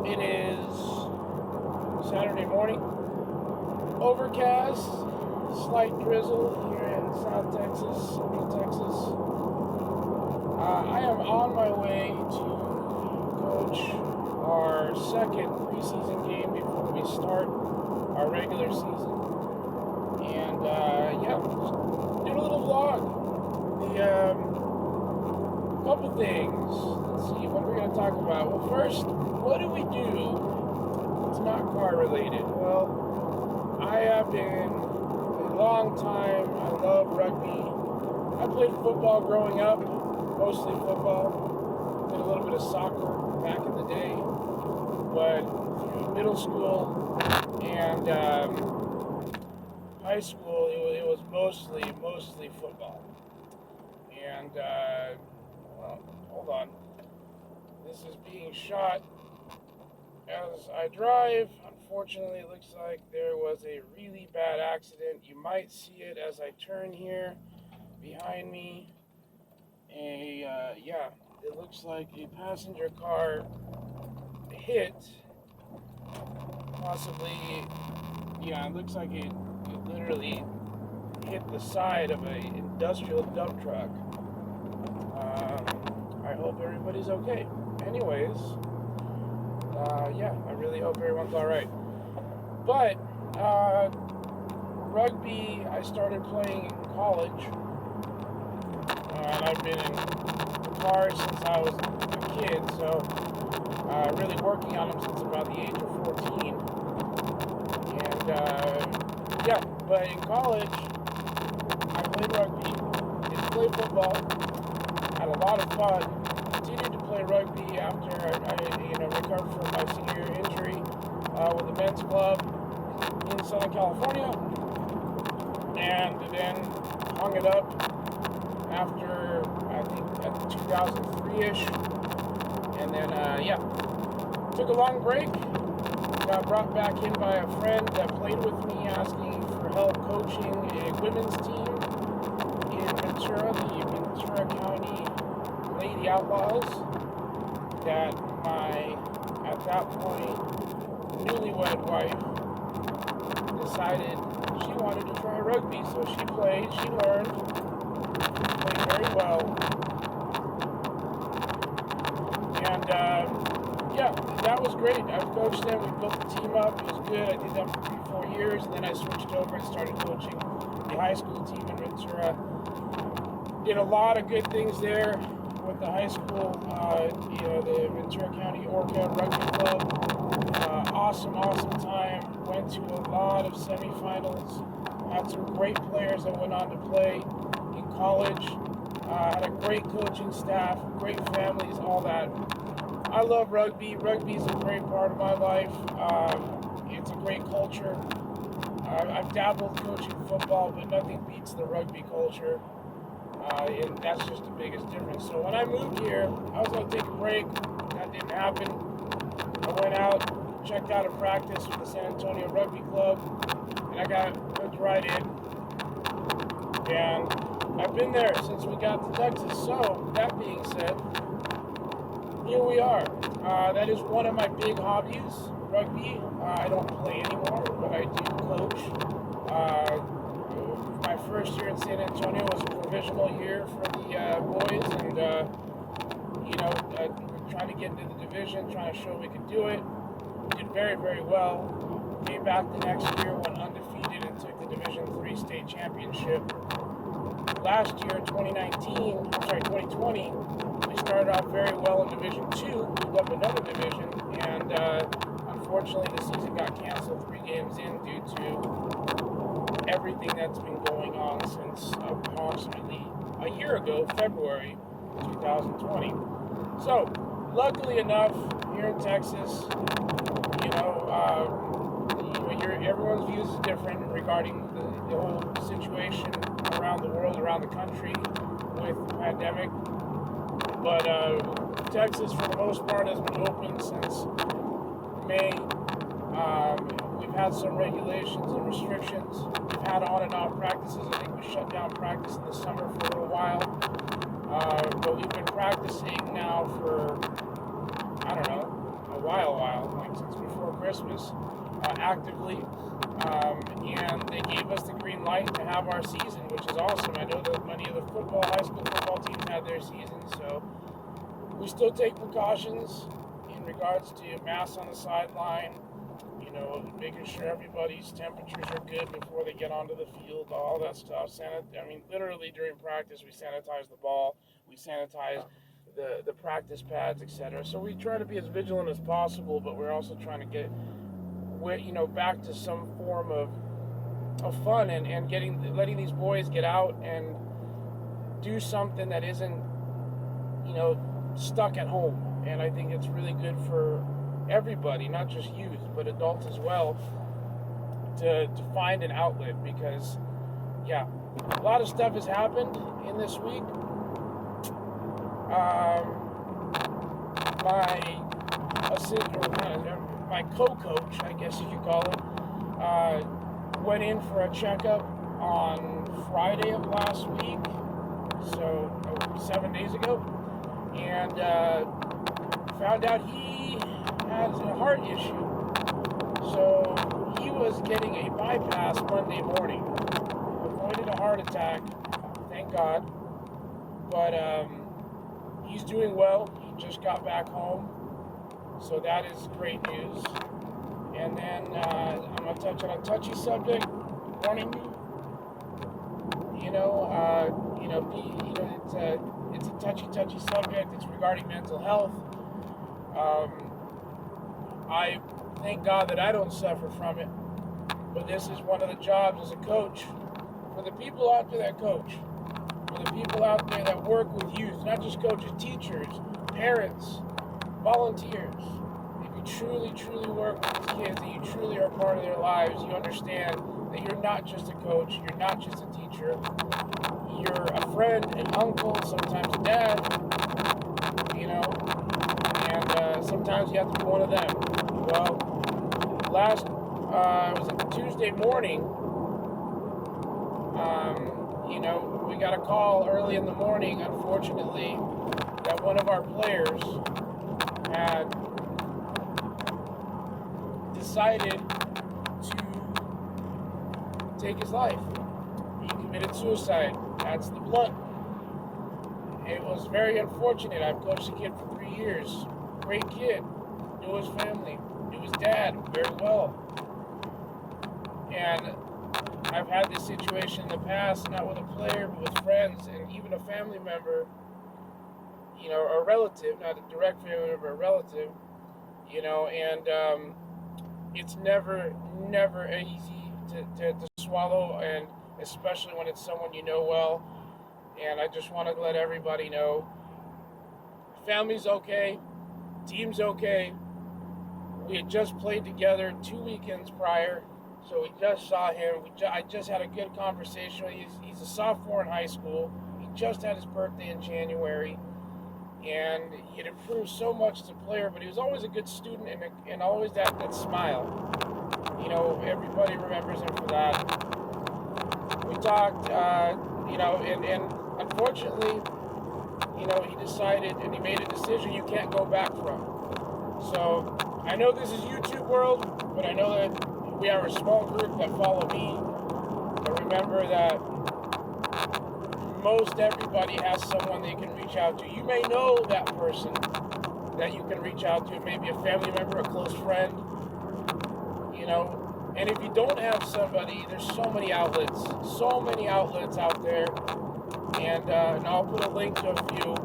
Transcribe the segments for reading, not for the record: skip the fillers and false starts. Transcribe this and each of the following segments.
It is Saturday morning. Overcast, slight drizzle here in South Texas, Central Texas. I am on my way to coach our second preseason game before we start our regular season. And doing a little vlog. Couple things. Let's see, what we're going to talk about. Well, first, what do we do that's not car related? Well, I have been a long time. I love rugby. I played football growing up, mostly football. Did a little bit of soccer back in the day, but through middle school and high school, it was mostly football. And hold on. This is being shot as I drive. Unfortunately, it looks like there was a really bad accident. You might see it as I turn here behind me. It looks like a passenger car hit. Possibly, it looks like it literally hit the side of an industrial dump truck. I hope everybody's okay. Anyways, I really hope everyone's all right. But rugby, I started playing in college, and I've been in the cars since I was a kid. So really working on them since about the age of 14. And but in college, I played rugby, didn't play football, had a lot of fun, continued to play rugby after I recovered from my senior injury with the men's club in Southern California, and then hung it up after, I think, 2003-ish, and then, took a long break, got brought back in by a friend that played with me, asking for help coaching a women's team in Ventura, the Ventura County Lady Outlaws, that my, at that point, newlywed wife decided she wanted to try rugby. So she played, she learned, played very well. And that was great. I've coached them, we built the team up, it was good. I did that for 3-4 years, and then I switched over and started coaching the high school team in Ventura. Did a lot of good things there with the high school, the Ventura County Orca Rugby Club. Awesome time. Went to a lot of semifinals. Had some great players that went on to play in college. Had a great coaching staff, great families, all that. I love rugby. Rugby is a great part of my life. It's a great culture. I've dabbled coaching football, but nothing beats the rugby culture. And that's just the biggest difference. So when I moved here, I was going to take a break. That didn't happen. I went out, checked out a practice with the San Antonio Rugby Club, and I got hooked right in. And I've been there since we got to Texas. So that being said, here we are. That is one of my big hobbies, rugby. I don't play anymore, but I do coach. My first year in San Antonio was a provisional year for the boys, and we're trying to get into the division, trying to show we could do it. We did very, very well. Came back the next year, went undefeated, and took the Division III state championship. Last year, 2020, we started off very well in Division II, moved up another division, and unfortunately the season got canceled 3 games in due to everything that's been going on since approximately a year ago, February 2020. So, luckily enough, here in Texas, everyone's views is different regarding the whole situation around the world, around the country with the pandemic. But Texas, for the most part, has been open since May. We've had some regulations and restrictions. We've had on and off practices. I think we shut down practice in the summer for a little while. But we've been practicing now for, I don't know, a while, like since before Christmas, actively. And they gave us the green light to have our season, which is awesome. I know that many of the high school football teams had their seasons, so we still take precautions in regards to masks on the sideline, making sure everybody's temperatures are good before they get onto the field, all that stuff. Literally during practice, we sanitize the ball, we sanitize the practice pads, etc. So we try to be as vigilant as possible, but we're also trying to get back to some form of fun and letting these boys get out and do something that isn't stuck at home. And I think it's really good for everybody, not just youth but adults as well, to find an outlet, because a lot of stuff has happened in this week. My co-coach, I guess you could call it, went in for a checkup on Friday of last week, so 7 days ago, and found out he has a heart issue. So he was getting a bypass Monday morning. Avoided a heart attack, thank God. But he's doing well. He just got back home, so that is great news. And then I'm gonna touch on a touchy subject. Warning you. It's a touchy subject. It's regarding mental health. I thank God that I don't suffer from it, but this is one of the jobs as a coach, for the people out there that coach, for the people out there that work with youth, not just coaches, teachers, parents, volunteers. If you truly work with these kids, and you truly are part of their lives, you understand that you're not just a coach, you're not just a teacher, you're a friend, an uncle, sometimes a dad, and sometimes you have to be one of them. Well, was it Tuesday morning, we got a call early in the morning, unfortunately, that one of our players had decided to take his life. He committed suicide. That's the blunt. It was very unfortunate. I've coached the kid for 3 years. Great kid. Knew his family. Knew his dad very well. And I've had this situation in the past, not with a player, but with friends and even a family member, a relative, not a direct family member, a relative, and it's never easy to swallow, and especially when it's someone you know well. And I just want to let everybody know, family's okay, team's okay. We had just played together 2 weekends prior, so we just saw him. I just had a good conversation with him. He's a sophomore in high school. He just had his birthday in January, and he had improved so much as a player, but he was always a good student and always that smile. Everybody remembers him for that. We talked, and unfortunately, he decided and he made a decision you can't go back from. So I know this is YouTube world, but I know that we are a small group that follow me. But remember that most everybody has someone they can reach out to. You may know that person that you can reach out to. It may be a family member, a close friend, And if you don't have somebody, there's so many outlets out there. And I'll put a link to a few,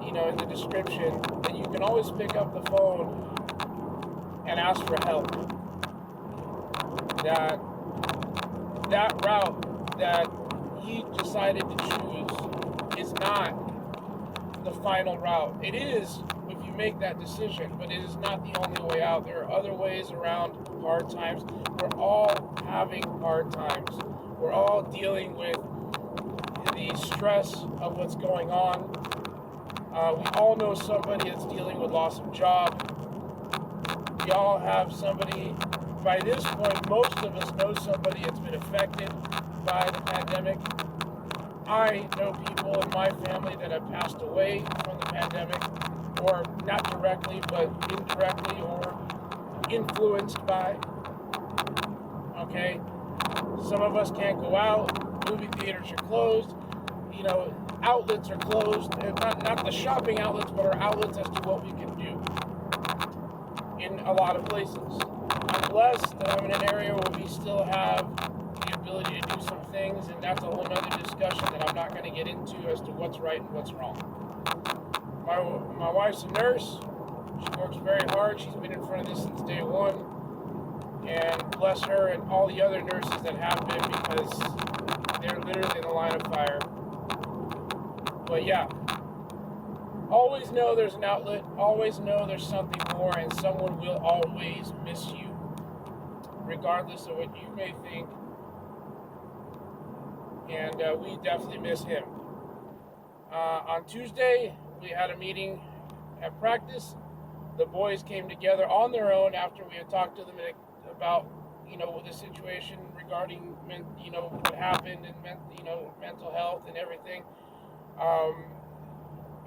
in the description. And you can always pick up the phone and ask for help. That route that he decided to choose is not the final route. It is if you make that decision, but it is not the only way out. There are other ways around hard times. We're all having hard times. We're all dealing with the stress of what's going on. We all know somebody that's dealing with loss of job. We all have somebody, by this point, most of us know somebody that's been affected by the pandemic. I know people in my family that have passed away from the pandemic. or not directly, but indirectly or influenced by. Okay? Some of us can't go out. Movie theaters are closed. Outlets are closed. Not the shopping outlets, but our outlets as to what we can do in a lot of places. I'm blessed that I'm in an area where we still have the ability to do some things, and that's a whole other discussion that I'm not going to get into as to what's right and what's wrong. My wife's a nurse. She works very hard. She's been in front of this since day one. And bless her and all the other nurses that have been, because they're literally in the line of fire. But yeah, always know there's an outlet. Always know there's something more, and someone will always miss you, regardless of what you may think. And we definitely miss him. On Tuesday, we had a meeting at practice. The boys came together on their own after we had talked to them about, the situation regarding, what happened and, mental health and everything.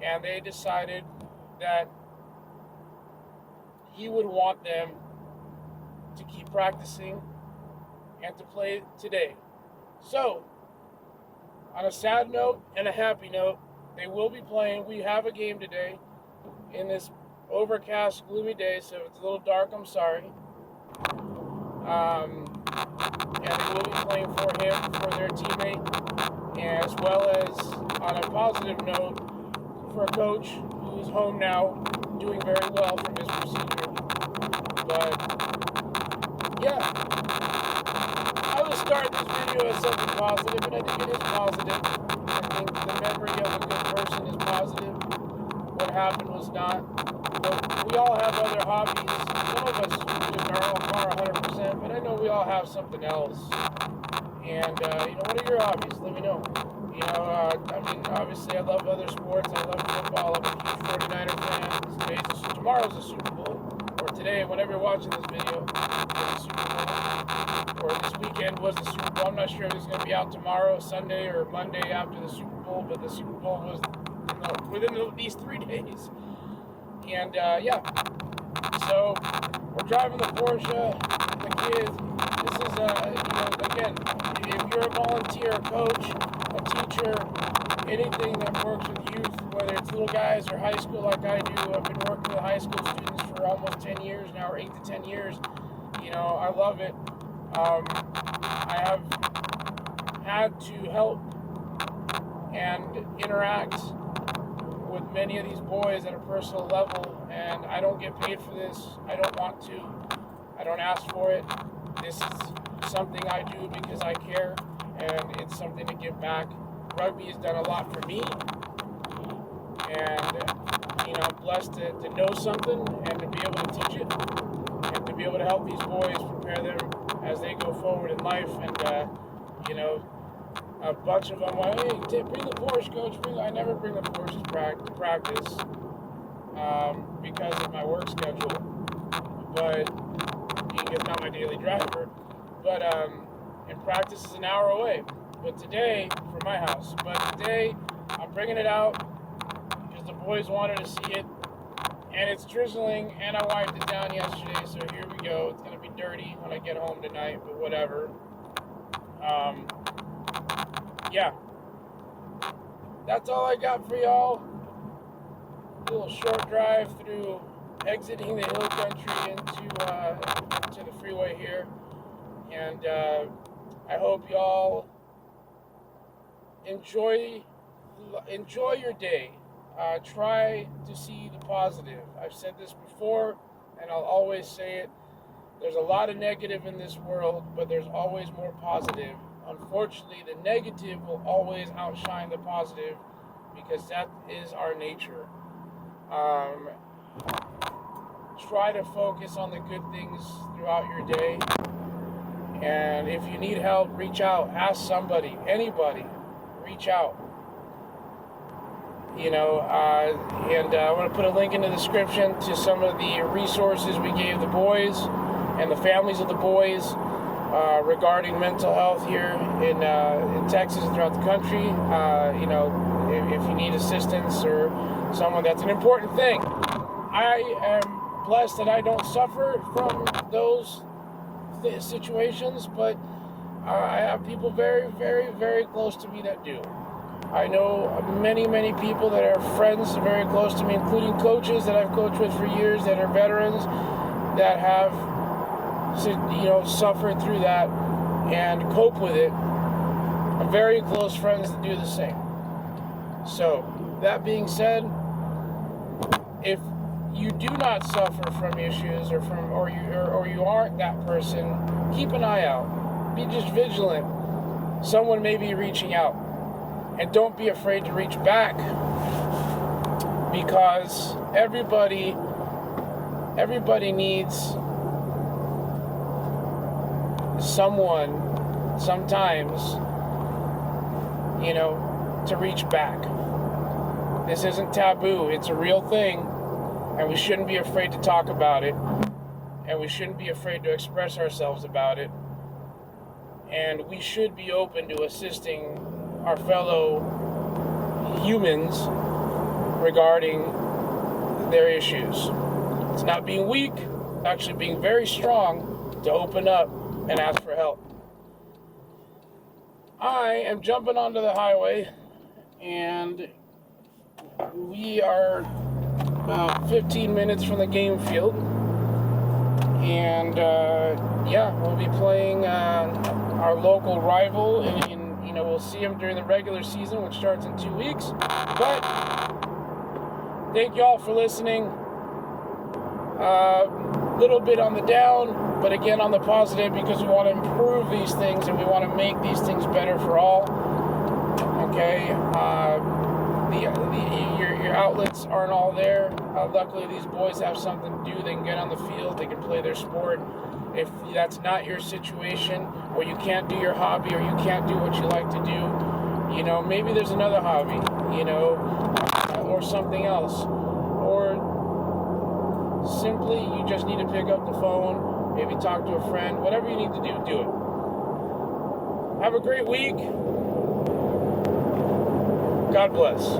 And they decided that he would want them to keep practicing and to play today. So, on a sad note and a happy note, they will be playing. We have a game today in this overcast, gloomy day, so it's a little dark, I'm sorry. And they will be playing for him, for their teammate, as well as, on a positive note, for a coach who's home now, doing very well from his procedure. But, yeah, I will start this video as something positive, and I think it is positive. I think the memory of a good person is positive. What happened was not. But we all have other hobbies. Some of us just are all far 100%, but I know we all have something else. And, what are your hobbies? Let me know. Obviously I love other sports. I love football. I'm a huge 49er fan. Tomorrow's the Super Bowl. Or today, whenever you're watching this video, is the Super Bowl. Or this weekend was the Super Bowl. I'm not sure if it's going to be out tomorrow, Sunday, or Monday after the Super Bowl, but the Super Bowl was within these 3 days. And, so we're driving the Porsche, the kids. This is, again, if you're a volunteer, a coach, a teacher, anything that works with youth, whether it's little guys or high school like I do. I've been working with high school students for almost 10 years now, or 8 to 10 years. I love it. I have had to help and interact with many of these boys at a personal level, and I don't get paid for this. I don't want to. I don't ask for it. This is something I do because I care, and it's something to give back. Rugby has done a lot for me, and I'm blessed to know something and to be able to teach it, and to be able to help these boys, prepare them as they go forward in life. And a bunch of them went, hey, bring the Porsche, coach. I never bring the Porsches to practice because of my work schedule, but it's not my daily driver. But and practice is an hour away. But today, from my house, I'm bringing it out because the boys wanted to see it, and it's drizzling, and I wiped it down yesterday, so here we go. It's going to be dirty when I get home tonight, but whatever. Yeah, that's all I got for y'all. A little short drive through exiting the hill country into the freeway here, and I hope y'all enjoy your day. Try to see the positive. I've said this before, and I'll always say it. There's a lot of negative in this world, but there's always more positive. Unfortunately, the negative will always outshine the positive because that is our nature. Try to focus on the good things throughout your day. And if you need help, reach out. Ask somebody, anybody. Reach out. And I want to put a link in the description to some of the resources we gave the boys and the families of the boys regarding mental health here in Texas and throughout the country. If you need assistance or someone, that's an important thing. I am blessed that I don't suffer from those situations, but I have people very, very, very close to me that do. I know many, many people that are friends very close to me, including coaches that I've coached with for years that are veterans that have, suffered through that and cope with it. Very close friends that do the same. So, that being said, if you do not suffer from issues or you aren't that person, keep an eye out. Be just vigilant. Someone may be reaching out. And don't be afraid to reach back, because everybody needs someone sometimes, to reach back. This isn't taboo. It's a real thing, and we shouldn't be afraid to talk about it, and we shouldn't be afraid to express ourselves about it, and we should be open to assisting our fellow humans regarding their issues. It's not being weak, it's actually being very strong to open up and ask for help. I am jumping onto the highway, and we are about 15 minutes from the game field, and we'll be playing our local rival in we'll see them during the regular season, which starts in 2 weeks. But thank you all for listening. Little bit on the down, but again on the positive, because we want to improve these things and we want to make these things better for all. Okay, your outlets aren't all there. Luckily, these boys have something to do. They can get on the field. They can play their sport. If that's not your situation, or you can't do your hobby, or you can't do what you like to do, maybe there's another hobby, or something else. Or simply you just need to pick up the phone, maybe talk to a friend, whatever you need to do, do it. Have a great week. God bless.